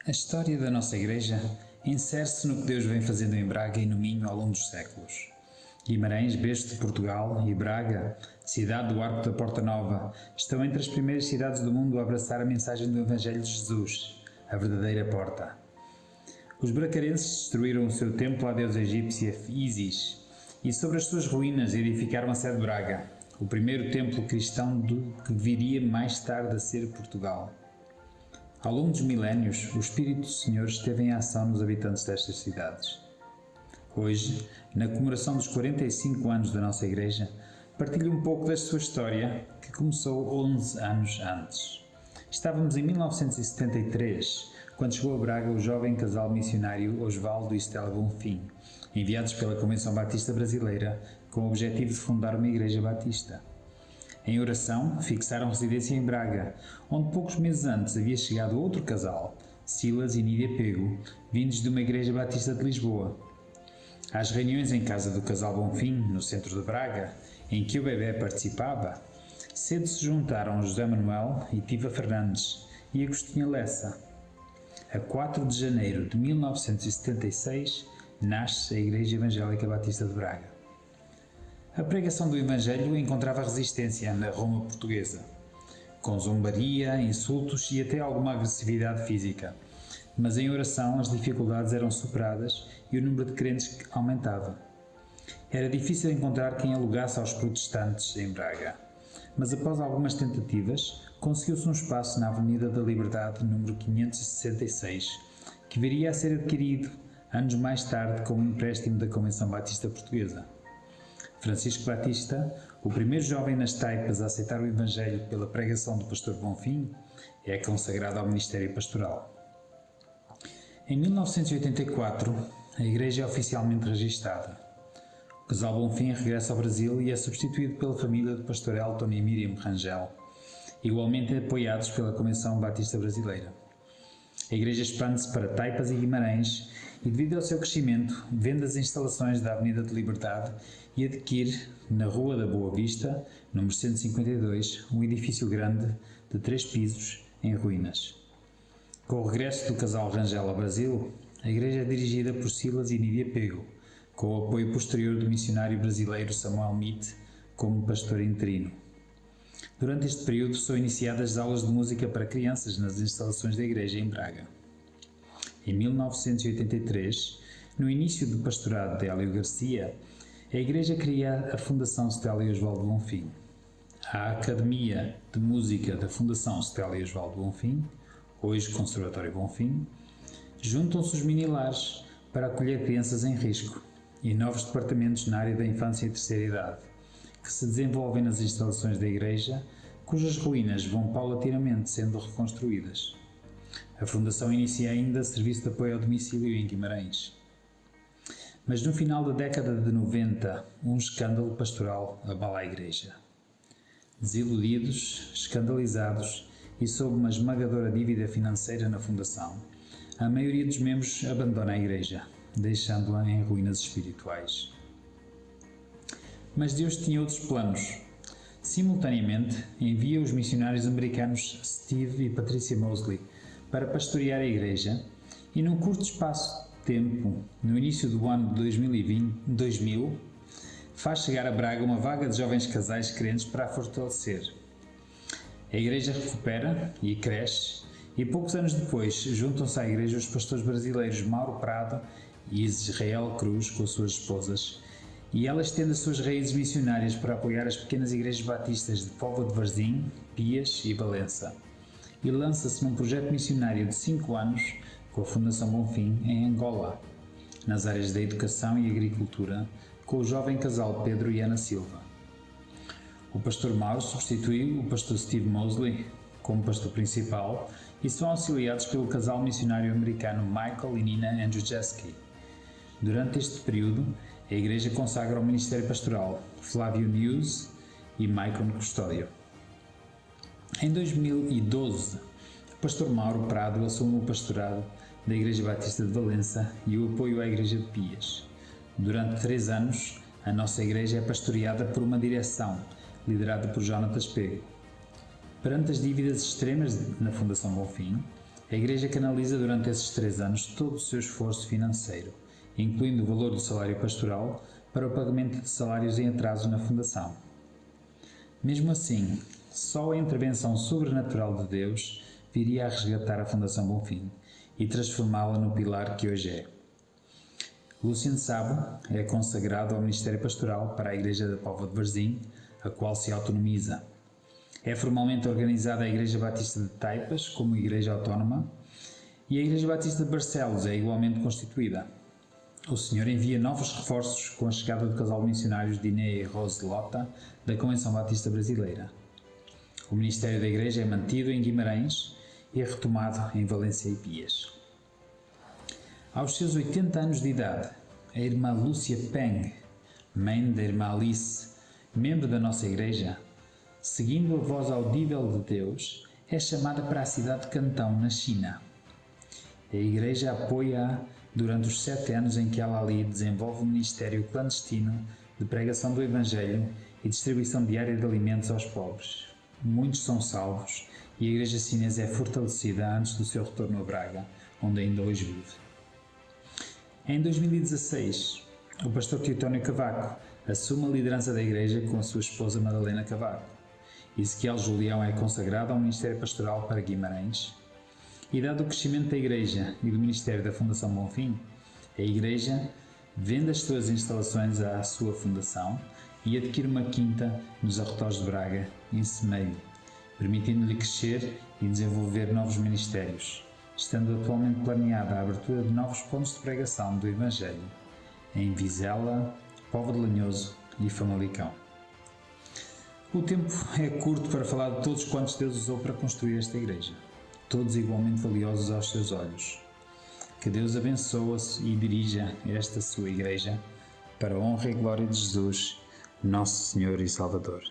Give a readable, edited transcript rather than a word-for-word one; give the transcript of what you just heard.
A história da nossa Igreja insere-se no que Deus vem fazendo em Braga e no Minho ao longo dos séculos. Guimarães, berço de Portugal, e Braga, cidade do Arco da Porta Nova, estão entre as primeiras cidades do mundo a abraçar a mensagem do Evangelho de Jesus, a verdadeira porta. Os bracarenses destruíram o seu templo à deusa egípcia Ísis e sobre as suas ruínas edificaram a sede de Braga, o primeiro templo cristão do que viria mais tarde a ser Portugal. Ao longo dos milénios, o Espírito do Senhor esteve em ação nos habitantes destas cidades. Hoje, na comemoração dos 45 anos da nossa Igreja, partilho um pouco da sua história, que começou 11 anos antes. Estávamos em 1973, quando chegou a Braga o jovem casal missionário Osvaldo e Estela Bonfim, enviados pela Convenção Batista Brasileira com o objetivo de fundar uma igreja batista. Em oração, fixaram residência em Braga, onde poucos meses antes havia chegado outro casal, Silas e Nídia Pego, vindos de uma igreja batista de Lisboa. Às reuniões em casa do casal Bonfim, no centro de Braga, em que o bebê participava, cedo se juntaram José Manuel e Tiva Fernandes e Agostinha Lessa. A 4 de janeiro de 1976, nasce a Igreja Evangélica Batista de Braga. A pregação do Evangelho encontrava resistência na Roma portuguesa, com zombaria, insultos e até alguma agressividade física, mas em oração as dificuldades eram superadas e o número de crentes aumentava. Era difícil encontrar quem alugasse aos protestantes em Braga, mas após algumas tentativas, conseguiu-se um espaço na Avenida da Liberdade, número 566, que viria a ser adquirido anos mais tarde com um empréstimo da Convenção Batista Portuguesa. Francisco Batista, o primeiro jovem nas taipas a aceitar o Evangelho pela pregação do pastor Bonfim, é consagrado ao ministério pastoral. Em 1984, a igreja é oficialmente registada. O casal Bonfim regressa ao Brasil e é substituído pela família do pastor Elton e Miriam Rangel, igualmente apoiados pela Convenção Batista Brasileira. A igreja expande-se para Taipas e Guimarães e, devido ao seu crescimento, vende as instalações da Avenida de Liberdade e adquire, na Rua da Boa Vista, número 152, um edifício grande de 3 pisos em ruínas. Com o regresso do casal Rangel ao Brasil, a igreja é dirigida por Silas e Nídia Pego, com o apoio posterior do missionário brasileiro Samuel Mitt como pastor interino. Durante este período são iniciadas aulas de música para crianças nas instalações da igreja em Braga. Em 1983, no início do pastorado de Hélio Garcia, a igreja cria a Fundação Stella e Osvaldo Bonfim. A Academia de Música da Fundação Stella e Osvaldo Bonfim, hoje Conservatório Bonfim, juntam-se os minilares para acolher crianças em risco e novos departamentos na área da infância e terceira idade, que se desenvolvem nas instalações da igreja, cujas ruínas vão paulatinamente sendo reconstruídas. A Fundação inicia ainda serviço de apoio ao domicílio em Guimarães. Mas no final da década de 90, um escândalo pastoral abala a igreja. Desiludidos, escandalizados e sob uma esmagadora dívida financeira na Fundação, a maioria dos membros abandona a igreja, deixando-a em ruínas espirituais. Mas Deus tinha outros planos. Simultaneamente, envia os missionários americanos Steve e Patricia Mosley para pastorear a igreja e, num curto espaço de tempo, no início do ano de 2000, faz chegar a Braga uma vaga de jovens casais crentes para a fortalecer. A igreja recupera e cresce e poucos anos depois juntam-se à igreja os pastores brasileiros Mauro Prado e Israel Cruz com as suas esposas, e ela estende as suas raízes missionárias para apoiar as pequenas igrejas batistas de Póvoa de Varzim, Pias e Valença, e lança-se num projeto missionário de 5 anos com a Fundação Bonfim em Angola, nas áreas da educação e agricultura, com o jovem casal Pedro e Ana Silva. O pastor Mauro substitui o pastor Steve Mosley como pastor principal e são auxiliados pelo casal missionário americano Michael e Nina Andrzejewski. Durante este período, a igreja consagra ao ministério pastoral Flávio News e Maicon Custódio. Em 2012, o pastor Mauro Prado assume o pastorado da Igreja Batista de Valença e o apoio à Igreja de Pias. Durante 3 anos, a nossa igreja é pastoreada por uma direção, liderada por Jonatas Pego. Perante as dívidas extremas na Fundação Bonfim, A Igreja canaliza durante esses 3 anos todo o seu esforço financeiro, incluindo o valor do salário pastoral, para o pagamento de salários em atraso na Fundação. Mesmo assim, só a intervenção sobrenatural de Deus viria a resgatar a Fundação Bonfim e transformá-la no pilar que hoje é. Luciano Sabo é consagrado ao Ministério Pastoral para a Igreja da Póvoa de Varzim, a qual se autonomiza. É formalmente organizada a Igreja Batista de Taipas como Igreja Autónoma e a Igreja Batista de Barcelos é igualmente constituída. O Senhor envia novos reforços com a chegada do casal de missionários Diné e Rose Lota da Convenção Batista Brasileira. O ministério da Igreja é mantido em Guimarães e é retomado em Valência e Pias. Aos seus 80 anos de idade, a irmã Lúcia Peng, mãe da irmã Alice, membro da nossa Igreja, seguindo a voz audível de Deus, é chamada para a cidade de Cantão, na China. A Igreja apoia-a durante os 7 anos em que ela ali desenvolve um ministério clandestino de pregação do Evangelho e distribuição diária de alimentos aos pobres. Muitos são salvos e a Igreja chinesa é fortalecida antes do seu retorno a Braga, onde ainda hoje vive. Em 2016, o pastor Teotónio Cavaco assume a liderança da Igreja com a sua esposa Madalena Cavaco. Ezequiel Julião é consagrado ao Ministério Pastoral para Guimarães. E dado o crescimento da Igreja e do Ministério da Fundação Bonfim, a Igreja vende as suas instalações à sua fundação e adquire uma quinta nos arredores de Braga, em Semeio, permitindo-lhe crescer e desenvolver novos ministérios, estando atualmente planeada a abertura de novos pontos de pregação do Evangelho em Vizela, Póvoa de Lanhoso e Famalicão. O tempo é curto para falar de todos quantos Deus usou para construir esta Igreja, todos igualmente valiosos aos seus olhos. Que Deus abençoe e dirija esta sua Igreja para a honra e glória de Jesus, nosso Senhor e Salvador.